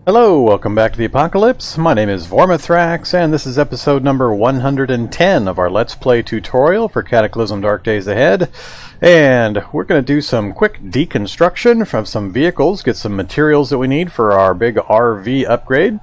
Hello, welcome back to the Apocalypse. My name is Vormithrax, and this is episode number 110 of our Let's Play tutorial for Cataclysm Dark Days Ahead. And we're going to do some quick deconstruction from some vehicles, get some materials that we need for our big RV upgrade.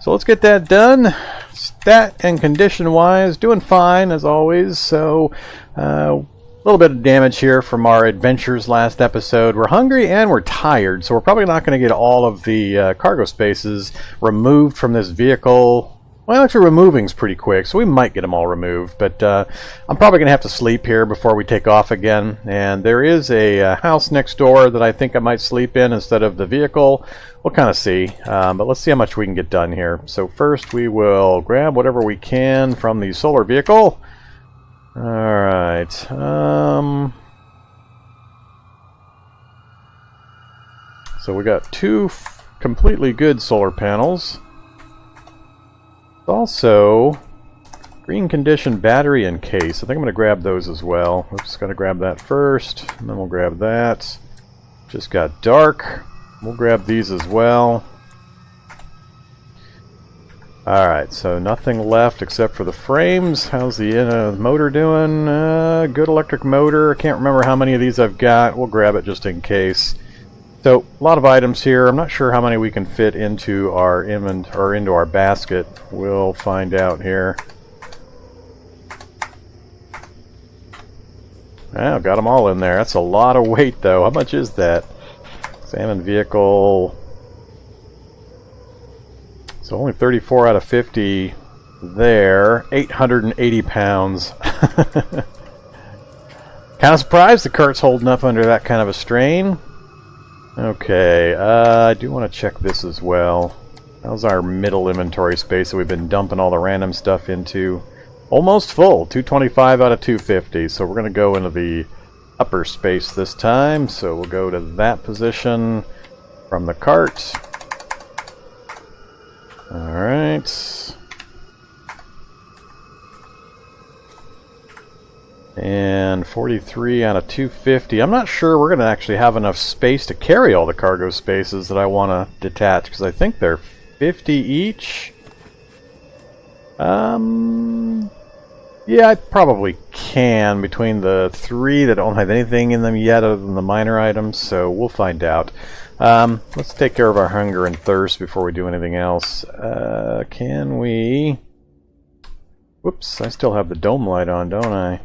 So let's get that done. Stat and condition wise, doing fine as always. So a little bit of damage here from our adventures last episode. We're hungry and we're tired, so we're probably not going to get all of the cargo spaces removed from this vehicle. Well, actually removing is pretty quick, so we might get them all removed, but I'm probably going to have to sleep here before we take off again. And there is a house next door that I think I might sleep in instead of the vehicle. We'll kind of see, but let's see how much we can get done here. So first we will grab whatever we can from the solar vehicle. Alright, so we got two completely good solar panels. Also, green condition battery and case. I think I'm going to grab those as well. Oops, got to grab that first, and then we'll grab that. Just got dark. We'll grab these as well. Alright, so nothing left except for the frames. How's the motor doing? Good electric motor. I can't remember how many of these I've got. We'll grab it just in case. So, a lot of items here. I'm not sure how many we can fit into our into our basket. We'll find out here. Wow, got them all in there. That's a lot of weight, though. How much is that? Salmon vehicle. So only 34 out of 50 there. 880 pounds. Kind of surprised the cart's holding up under that kind of a strain. Okay, I do want to check this as well. How's our middle inventory space that we've been dumping all the random stuff into? Almost full. 225 out of 250. So we're going to go into the upper space this time. So we'll go to that position from the cart. Alright. And 43 out of 250. I'm not sure we're going to actually have enough space to carry all the cargo spaces that I want to detach, because I think they're 50 each. Yeah, I probably can between the three that don't have anything in them yet other than the minor items, so we'll find out. Let's take care of our hunger and thirst before we do anything else. Can we... Whoops, I still have the dome light on, don't I?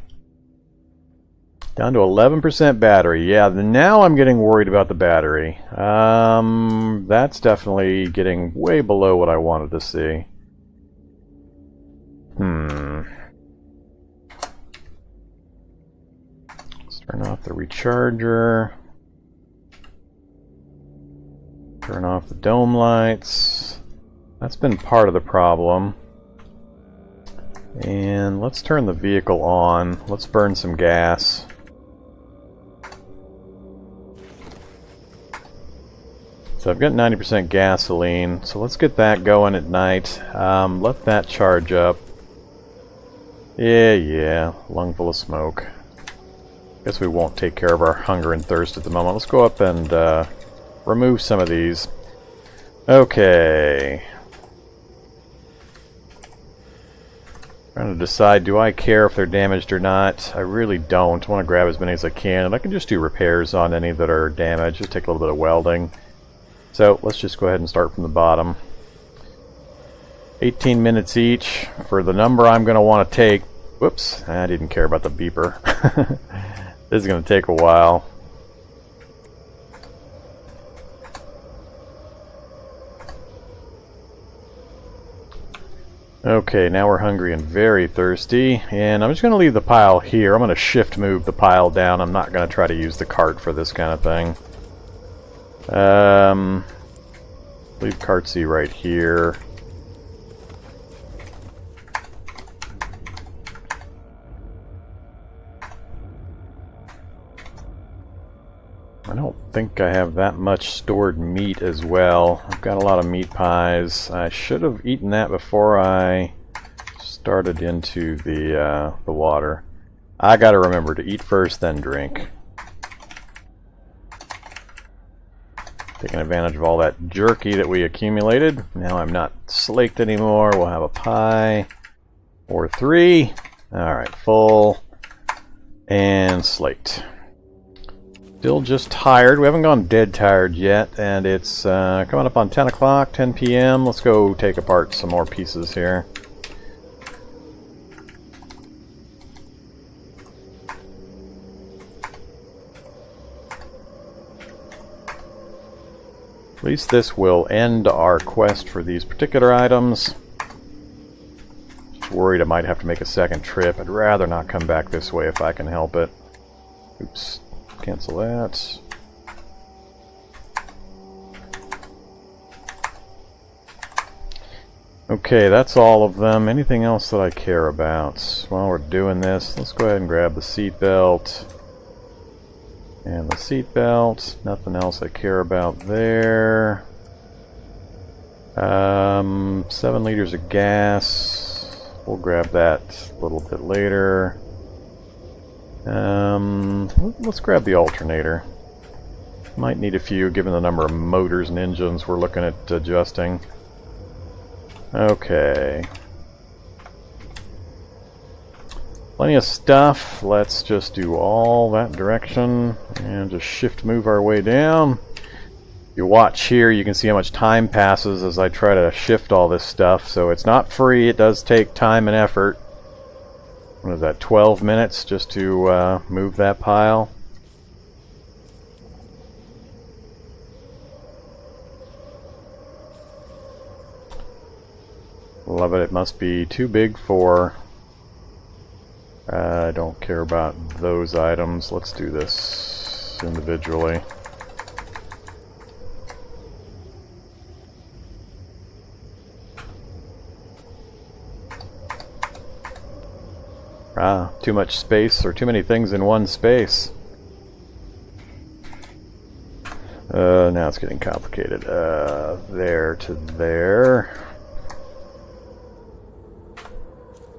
Down to 11% battery. Yeah, now I'm getting worried about the battery. That's definitely getting way below what I wanted to see. Let's turn off the recharger. Turn off the dome lights. That's been part of the problem. And let's turn the vehicle on. Let's burn some gas. So I've got 90% gasoline, so let's get that going at night. Let that charge up. Yeah, lung full of smoke. Guess we won't take care of our hunger and thirst at the moment. Let's go up and remove some of these. Okay. Trying to decide, do I care if they're damaged or not? I really don't. I want to grab as many as I can, and I can just do repairs on any that are damaged. Just take a little bit of welding. So let's just go ahead and start from the bottom. 18 minutes each for the number I'm going to want to take. Whoops, I didn't care about the beeper. This is going to take a while. Okay, now we're hungry and very thirsty, and I'm just going to leave the pile here. I'm going to shift move the pile down. I'm not going to try to use the cart for this kind of thing. Leave cart C right here. I don't think I have that much stored meat as well. I've got a lot of meat pies. I should have eaten that before I started into the water. I gotta remember to eat first, then drink. Taking advantage of all that jerky that we accumulated. Now I'm not slaked anymore. We'll have a pie or 3. Alright, full and slaked. Still just tired. We haven't gone dead tired yet, and it's coming up on 10 o'clock, 10 p.m. Let's go take apart some more pieces here. At least this will end our quest for these particular items. Just worried I might have to make a second trip. I'd rather not come back this way if I can help it. Oops. Cancel that. Okay, that's all of them. Anything else that I care about? While we're doing this, let's go ahead and grab the seat belt. And the seat belt. Nothing else I care about there. 7 liters of gas. We'll grab that a little bit later. Let's grab the alternator. Might need a few given the number of motors and engines we're looking at adjusting. Okay. Plenty of stuff. Let's just do all that direction and just shift move our way down. You watch here, you can see how much time passes as I try to shift all this stuff. So it's not free, it does take time and effort. What is that, 12 minutes just to move that pile? Love it, it must be too big for... I don't care about those items. Let's do this individually. Too much space, or too many things in one space. Now it's getting complicated. There to there.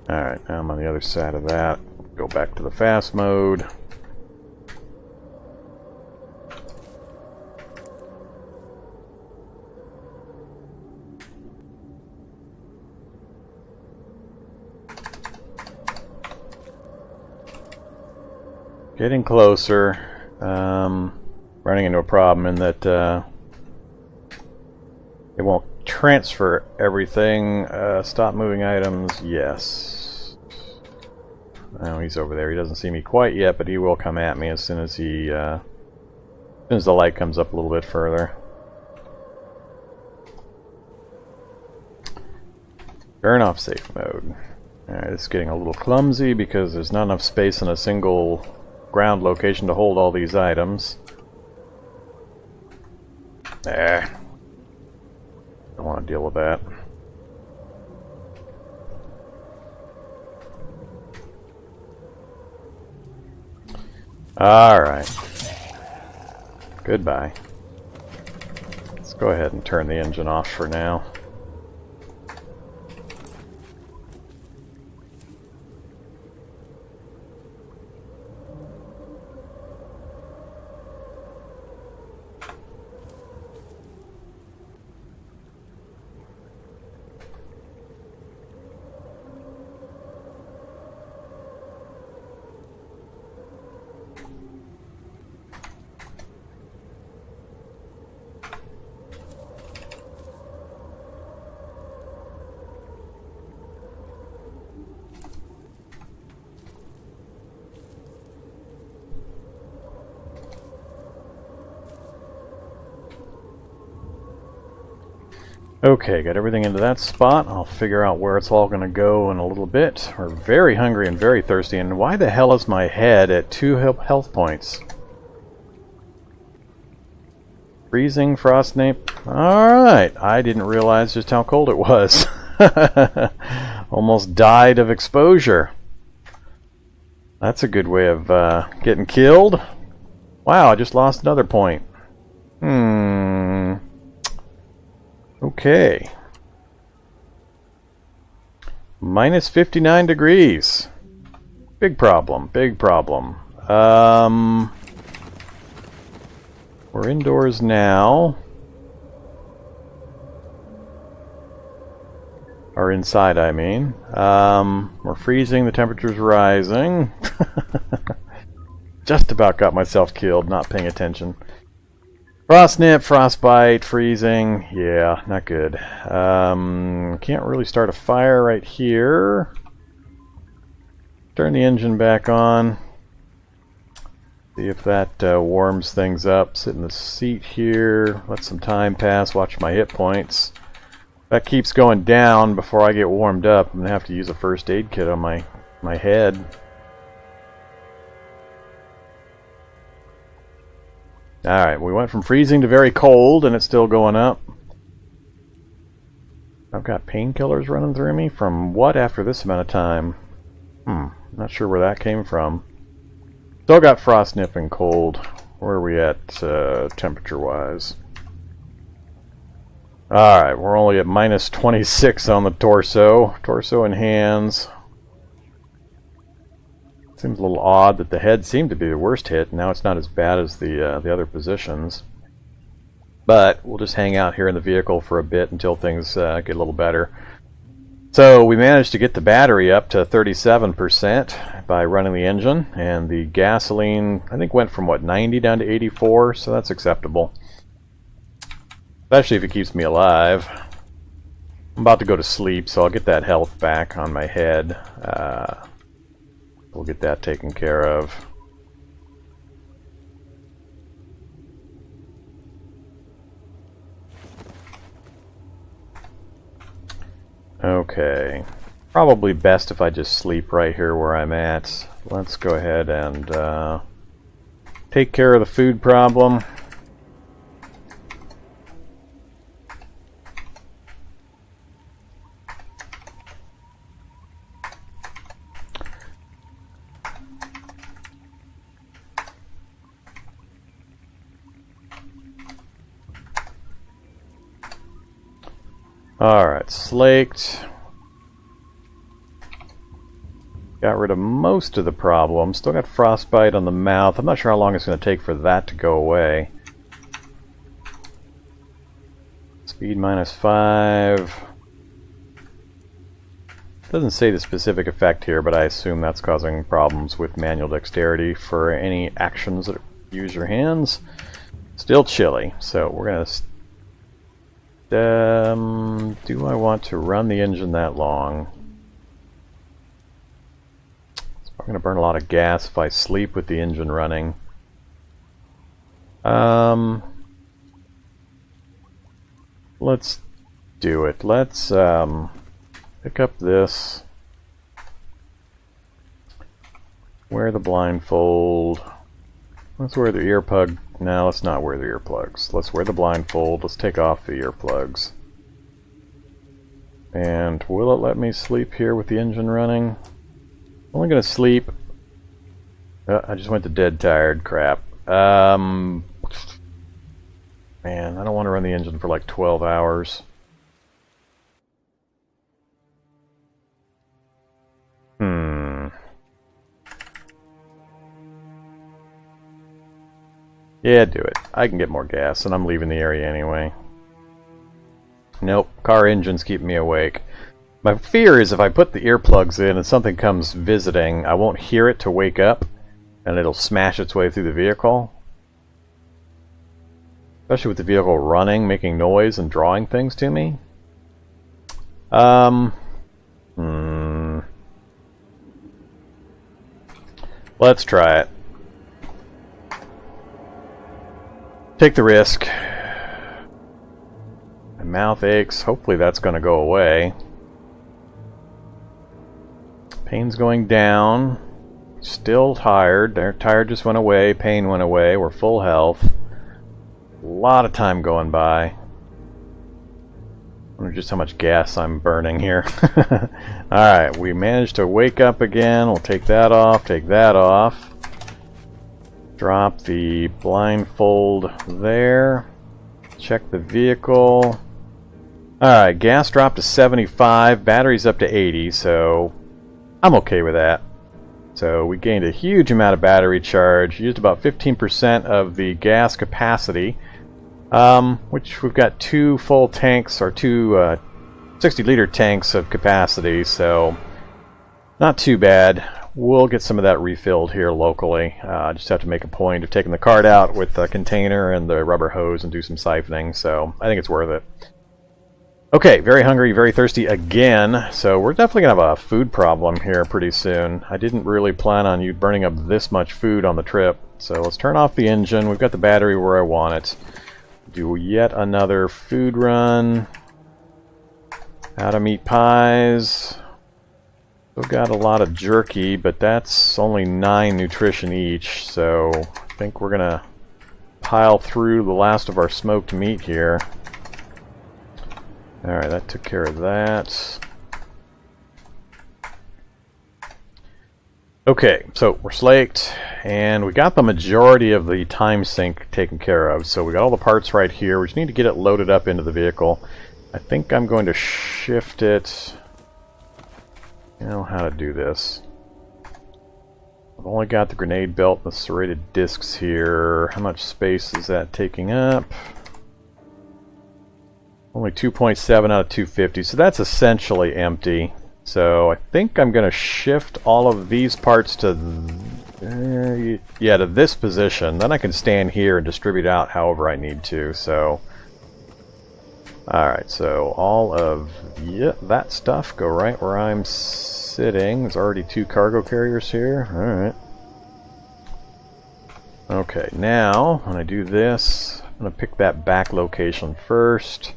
Alright, now I'm on the other side of that. Go back to the fast mode. Getting closer. Running into a problem in that it won't transfer everything. Stop moving items. Yes. Oh, he's over there. He doesn't see me quite yet, but he will come at me as soon as he, as soon as the light comes up a little bit further. Turn off safe mode. Alright, it's getting a little clumsy because there's not enough space in a single ground location to hold all these items. Don't want to deal with that. Alright. Goodbye. Let's go ahead and turn the engine off for now. Okay, got everything into that spot. I'll figure out where it's all going to go in a little bit. We're very hungry and very thirsty, and why the hell is my head at 2 health points? Freezing, frost nape. Alright, I didn't realize just how cold it was. Almost died of exposure. That's a good way of getting killed. Wow, I just lost another point. Okay. Minus 59 degrees. Big problem, big problem. We're indoors now. Or inside, I mean. We're freezing, the temperature's rising. Just about got myself killed, not paying attention. Frost nip, frostbite, freezing. Yeah, not good. Can't really start a fire right here. Turn the engine back on. See if that warms things up. Sit in the seat here. Let some time pass. Watch my hit points. If that keeps going down before I get warmed up, I'm going to have to use a first aid kit on my head. Alright, we went from freezing to very cold, and it's still going up. I've got painkillers running through me. From what after this amount of time? Not sure where that came from. Still got frost nip and cold. Where are we at temperature-wise? Alright, we're only at minus 26 on the torso. Torso and hands. Seems a little odd that the head seemed to be the worst hit. Now it's not as bad as the other positions. But we'll just hang out here in the vehicle for a bit until things get a little better. So we managed to get the battery up to 37% by running the engine, and the gasoline I think went from what, 90 down to 84, so that's acceptable. Especially if it keeps me alive. I'm about to go to sleep, so I'll get that health back on my head. We'll get that taken care of. Okay, probably best if I just sleep right here where I'm at. Let's go ahead and take care of the food problem. Alright, slaked. Got rid of most of the problem. Still got frostbite on the mouth. I'm not sure how long it's going to take for that to go away. Speed -5. Doesn't say the specific effect here, but I assume that's causing problems with manual dexterity for any actions that use your hands. Still chilly, so we're going to... do I want to run the engine that long? I'm going to burn a lot of gas if I sleep with the engine running. Let's do it. Let's pick up this. Wear the blindfold. Let's wear the earplug. No, let's not wear the earplugs. Let's wear the blindfold. Let's take off the earplugs. And will it let me sleep here with the engine running? I'm only going to sleep. I just went to dead tired. Crap. Man, I don't want to run the engine for like 12 hours. Yeah, do it. I can get more gas, and I'm leaving the area anyway. Nope, car engine's keeping me awake. My fear is if I put the earplugs in and something comes visiting, I won't hear it to wake up, and it'll smash its way through the vehicle. Especially with the vehicle running, making noise, and drawing things to me. Let's try it. Take the risk. My mouth aches. Hopefully that's going to go away. Pain's going down. Still tired. Tired just went away. Pain went away. We're full health. A lot of time going by. I wonder just how much gas I'm burning here. Alright, we managed to wake up again. We'll take that off. Take that off. Drop the blindfold there. Check the vehicle. Alright, gas dropped to 75, battery's up to 80, so I'm okay with that. So we gained a huge amount of battery charge, used about 15% of the gas capacity, which we've got two full tanks, or two 60-liter tanks of capacity, so not too bad. We'll get some of that refilled here locally. Just have to make a point of taking the cart out with the container and the rubber hose and do some siphoning, so I think it's worth it. Okay, very hungry, very thirsty again, so we're definitely going to have a food problem here pretty soon. I didn't really plan on you burning up this much food on the trip, so let's turn off the engine. We've got the battery where I want it. Do yet another food run. Out of meat pies. Still got a lot of jerky, but that's only 9 nutrition each, so I think we're going to pile through the last of our smoked meat here. Alright, that took care of that. Okay, so we're slaked, and we got the majority of the time sink taken care of. So we got all the parts right here. We just need to get it loaded up into the vehicle. I think I'm going to shift it. I know how to do this. I've only got the grenade belt and the serrated discs here. How much space is that taking up? Only 2.7 out of 250, so that's essentially empty. So I think I'm going to shift all of these parts to to this position. Then I can stand here and distribute out however I need to. So, alright, so all of that stuff go right where I'm sitting. There's already 2 cargo carriers here. Alright. Okay, now when I do this, I'm going to pick that back location first.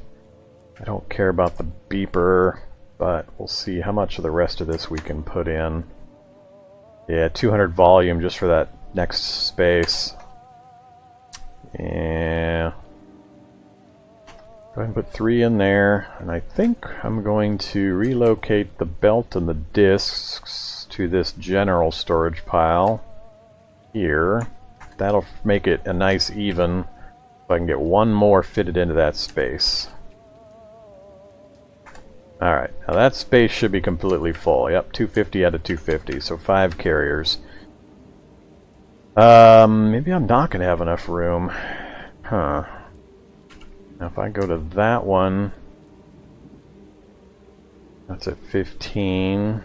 I don't care about the beeper, but we'll see how much of the rest of this we can put in. Yeah, 200 volume just for that next space. Yeah. Go ahead and put 3 in there, and I think I'm going to relocate the belt and the discs to this general storage pile here. That'll make it a nice even, so I can get 1 more fitted into that space. Alright, now that space should be completely full. Yep, 250 out of 250, so 5 carriers. Maybe I'm not going to have enough room. Huh. Now if I go to that one, that's at 15.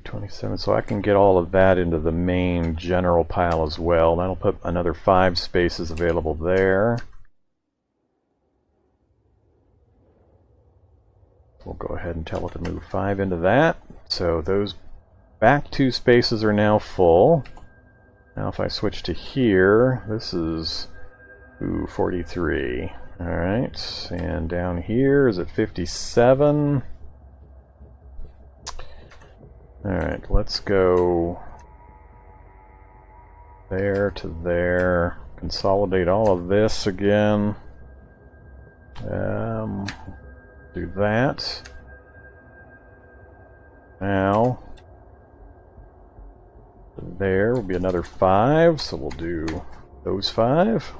$227, so I can get all of that into the main general pile as well. That'll put another 5 spaces available there. We'll go ahead and tell it to move 5 into that. So those back 2 spaces are now full. Now if I switch to here, this is 43. Alright, and down here is at 57. Alright, let's go there to there. Consolidate all of this again. Do that. Now, there will be another 5, so we'll do those 5.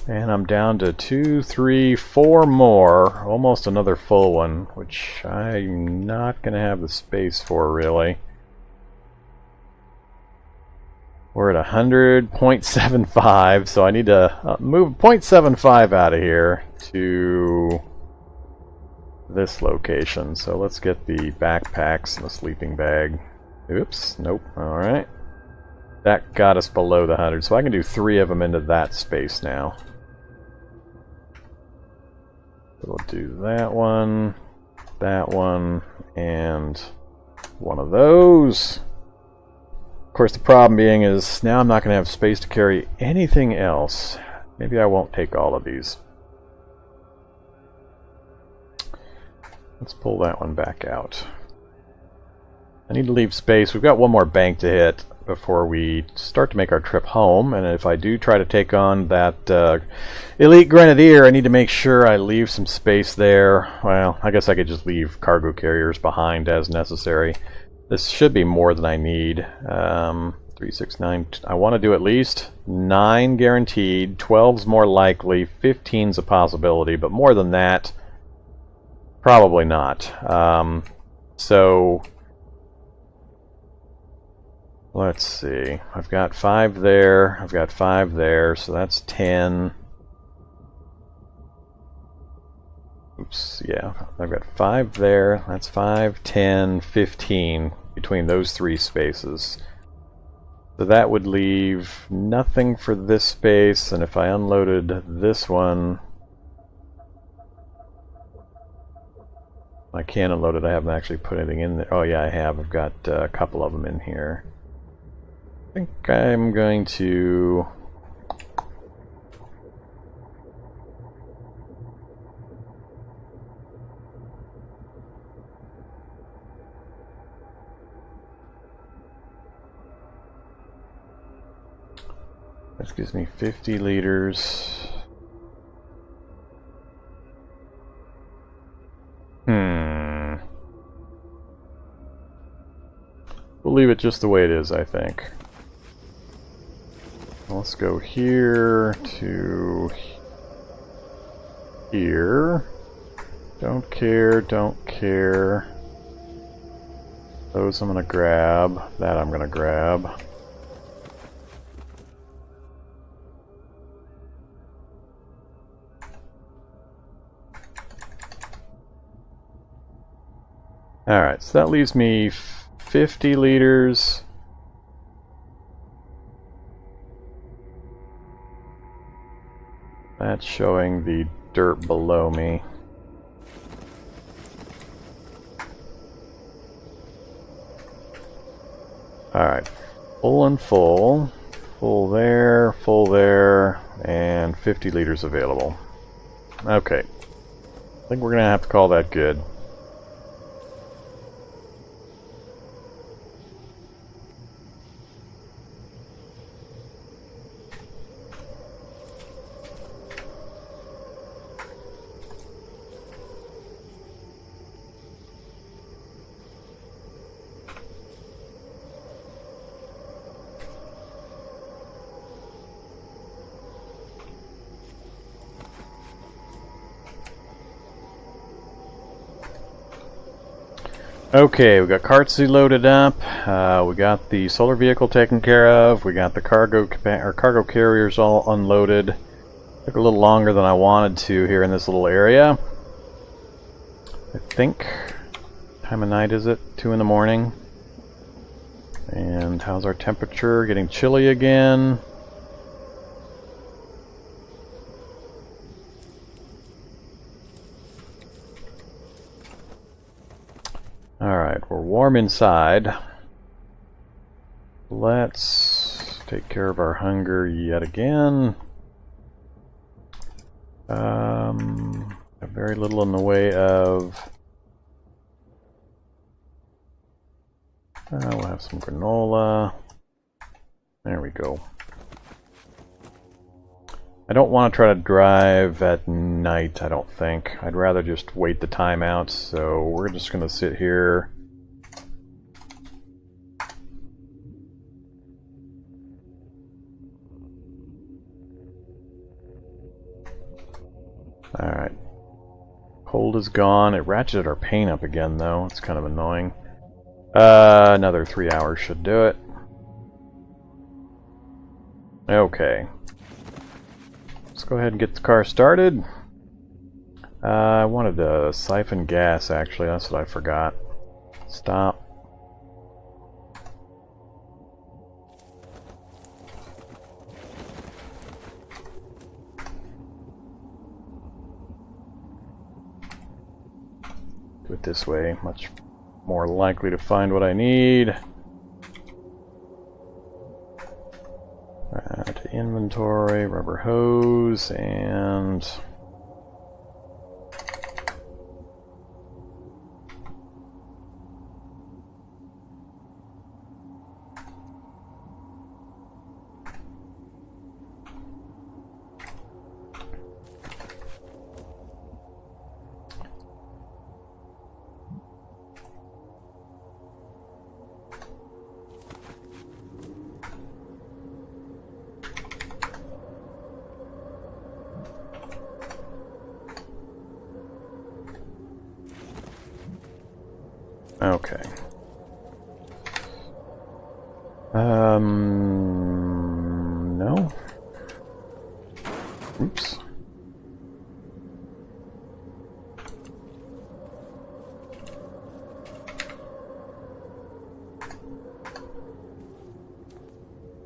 And I'm down to 2, 3, 4 more, almost another full one, which I'm not going to have the space for, really. We're at 100.75, so I need to move 0.75 out of here to this location. So let's get the backpacks and the sleeping bag. Oops, nope, alright. That got us below the 100, so I can do 3 of them into that space now. We'll do that one, and one of those. Of course, the problem being is now I'm not going to have space to carry anything else. Maybe I won't take all of these. Let's pull that one back out. I need to leave space. We've got 1 more bank to hit before we start to make our trip home, and if I do try to take on that elite grenadier, I need to make sure I leave some space there. Well, I guess I could just leave cargo carriers behind as necessary. This should be more than I need. 3, 6, 9. I want to do at least 9 guaranteed. 12's more likely. 15's a possibility, but more than that, probably not. So Let's see. I've got 5 there. I've got 5 there, so that's 10. Oops, yeah. I've got 5 there. That's 5, 10, 15 between those 3 spaces. So that would leave nothing for this space, and if I unloaded this one, I can unload it. I haven't actually put anything in there. Oh yeah, I have. I've got a couple of them in here. I think I'm going to... This gives me 50 liters. We'll leave it just the way it is, I think. Let's go here to here. Don't care, don't care. Those I'm gonna grab. That I'm gonna grab. Alright, so that leaves me 50 liters. That's showing the dirt below me. Alright, full and full. Full there, and 50 liters available. Okay. I think we're gonna have to call that good. Okay, we got Cartsy loaded up. We got the solar vehicle taken care of. We got the cargo carriers all unloaded. Took a little longer than I wanted to here in this little area. I think. Time of night is it? 2 in the morning. And how's our temperature? Getting chilly again. Alright, we're warm inside. Let's take care of our hunger yet again. Very little in the way of... we'll have some granola. There we go. I don't want to try to drive at night, I don't think. I'd rather just wait the time out, so we're just going to sit here. Alright. Cold is gone. It ratcheted our pain up again, though. It's kind of annoying. Another 3 hours should do it. Okay. Let's go ahead and get the car started. I wanted to siphon gas, actually. That's what I forgot. Stop. Do it this way. Much more likely to find what I need. To inventory, rubber hose, and okay. No. Oops.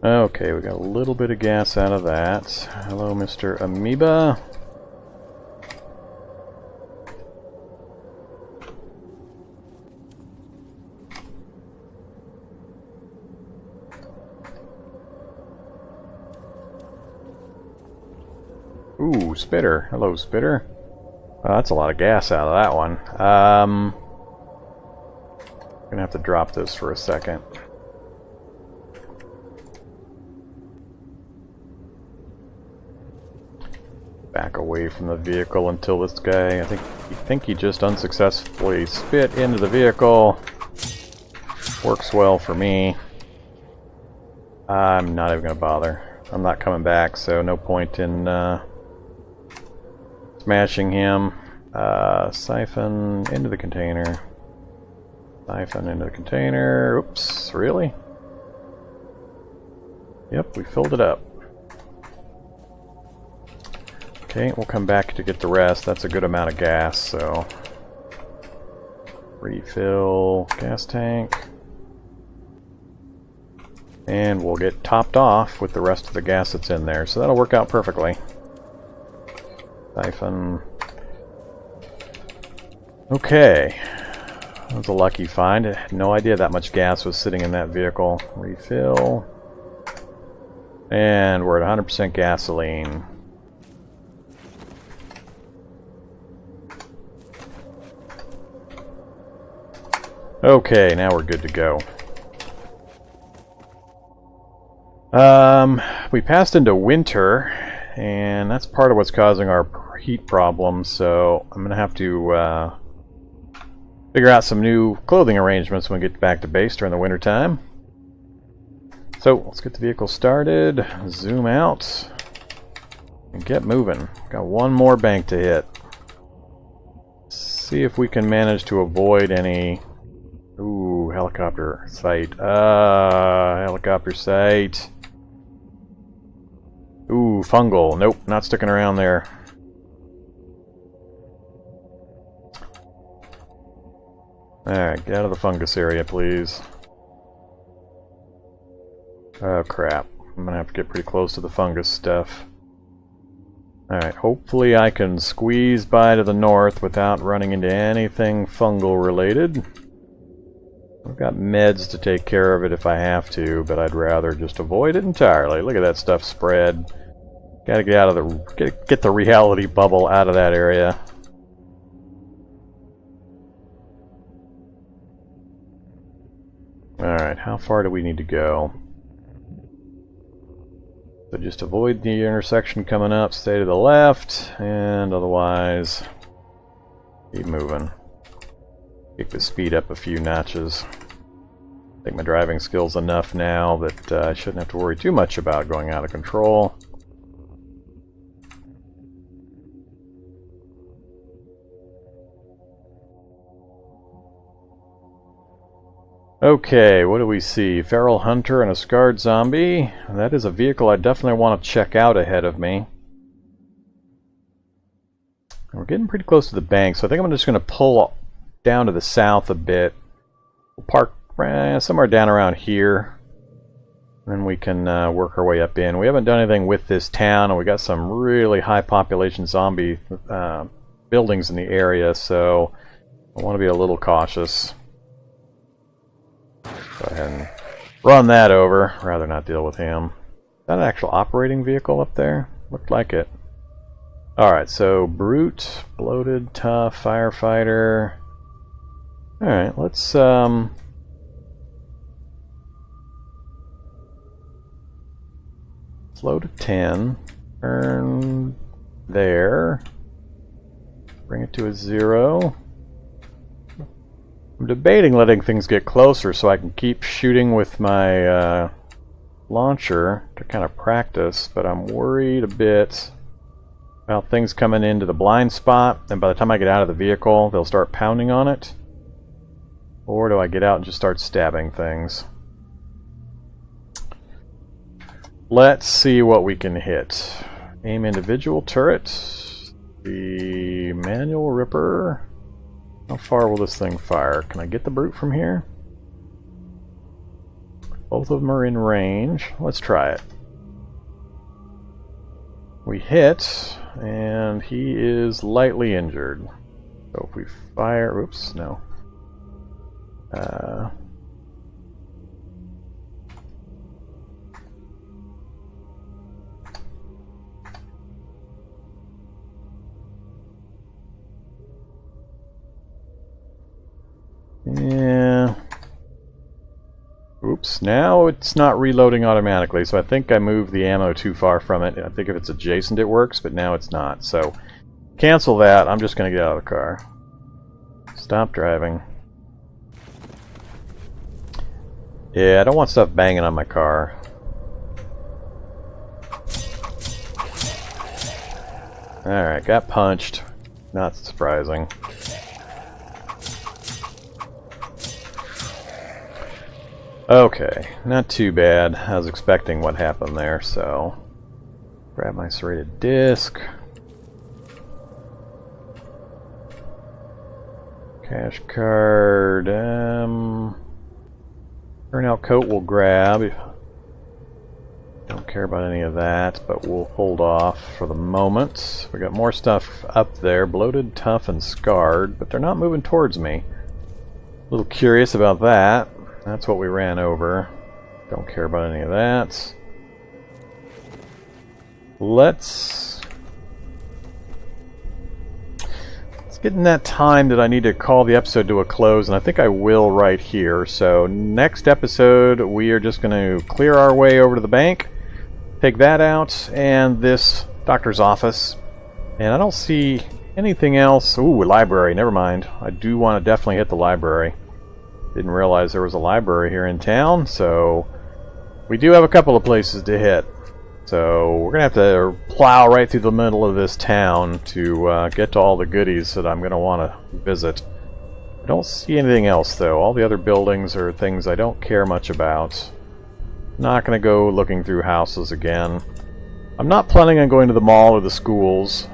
Okay, we got a little bit of gas out of that. Hello, Mr. Amoeba. Ooh, Spitter. Hello, Spitter. That's a lot of gas out of that one. Gonna have to drop this for a second. Back away from the vehicle until this guy, I think he just unsuccessfully spit into the vehicle. Works well for me. I'm not even gonna bother. I'm not coming back, so no point in smashing him. Siphon into the container. Siphon into the container. Oops, really? Yep, we filled it up. Okay, we'll come back to get the rest. That's a good amount of gas, so... Refill gas tank. And we'll get topped off with the rest of the gas that's in there, so that'll work out perfectly. Siphon. Okay. That was a lucky find. I had no idea that much gas was sitting in that vehicle. Refill. And we're at 100% gasoline. Okay, now we're good to go. We passed into winter, and that's part of what's causing our heat problem, so I'm gonna have to figure out some new clothing arrangements when we get back to base during the winter time. So let's get the vehicle started, zoom out, and get moving. Got one more bank to hit. See if we can manage to avoid any... Ooh, helicopter site. Helicopter site. Ooh, fungal. Nope, not sticking around there. Alright, get out of the fungus area, please. Oh, crap. I'm gonna have to get pretty close to the fungus stuff. Alright, hopefully I can squeeze by to the north without running into anything fungal related. I've got meds to take care of it if I have to, but I'd rather just avoid it entirely. Look at that stuff spread. Gotta get out of the get the reality bubble out of that area. Alright, how far do we need to go? So just avoid the intersection coming up, stay to the left, and otherwise keep moving. Kick the speed up a few notches. I think my driving skill's enough now that I shouldn't have to worry too much about going out of control. Okay, what do we see? Feral Hunter and a Scarred Zombie. That is a vehicle I definitely want to check out ahead of me. We're getting pretty close to the bank, so I think I'm just going to pull down to the south a bit. We'll park somewhere down around here. And then we can work our way up in. We haven't done anything with this town, and we got some really high population zombie buildings in the area, so I want to be a little cautious. Go ahead and run that over. Rather not deal with him. Is that an actual operating vehicle up there? Looked like it. Alright, so brute, bloated, tough, firefighter. Alright, let's slow to 10. Turn there. Bring it to a 0. I'm debating letting things get closer so I can keep shooting with my launcher to kind of practice, but I'm worried a bit about things coming into the blind spot, and by the time I get out of the vehicle they'll start pounding on it. Or do I get out and just start stabbing things? Let's see what we can hit. Aim individual turret. The manual ripper. How far will this thing fire? Can I get the brute from here? Both of them are in range. Let's try it. We hit, and he is lightly injured. So if we fire... Oops, no. Yeah. Oops, now it's not reloading automatically, so I think I moved the ammo too far from it. I think if it's adjacent it works, but now it's not. So, cancel that. I'm just going to get out of the car. Stop driving. Yeah, I don't want stuff banging on my car. Alright, got punched. Not surprising. Okay, not too bad. I was expecting what happened there, so... Grab my serrated disc. Cash card. Turnout coat we'll grab. Don't care about any of that, but we'll hold off for the moment. We got more stuff up there. Bloated, tough, and scarred, but they're not moving towards me. A little curious about that. That's what we ran over. Don't care about any of that. Let's get in that time that I need to call the episode to a close, and I think I will right here. So next episode, we are just going to clear our way over to the bank, take that out, and this doctor's office. And I don't see anything else. Ooh, a library. Never mind. I do want to definitely hit the library. Didn't realize there was a library here in town, so we do have a couple of places to hit. So we're going to have to plow right through the middle of this town to get to all the goodies that I'm going to want to visit. I don't see anything else, though. All the other buildings are things I don't care much about. Not going to go looking through houses again. I'm not planning on going to the mall or the schools.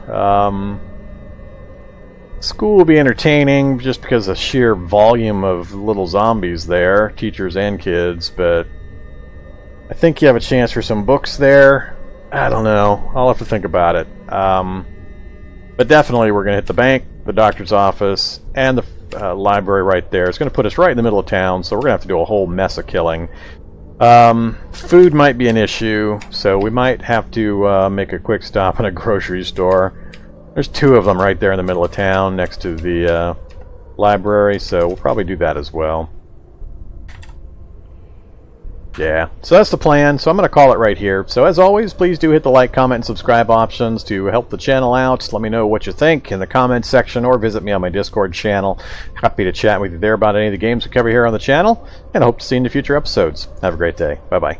School will be entertaining just because of the sheer volume of little zombies there, teachers and kids, but I think you have a chance for some books there. I don't know. I'll have to think about it. But definitely we're going to hit the bank, the doctor's office, and the library right there. It's going to put us right in the middle of town, so we're going to have to do a whole mess of killing. Food might be an issue, so we might have to make a quick stop in a grocery store. There's two of them right there in the middle of town next to the library, so we'll probably do that as well. Yeah, so that's the plan, so I'm going to call it right here. So as always, please do hit the like, comment, and subscribe options to help the channel out. Let me know what you think in the comments section, or visit me on my Discord channel. Happy to chat with you there about any of the games we cover here on the channel, and I hope to see you in the future episodes. Have a great day. Bye-bye.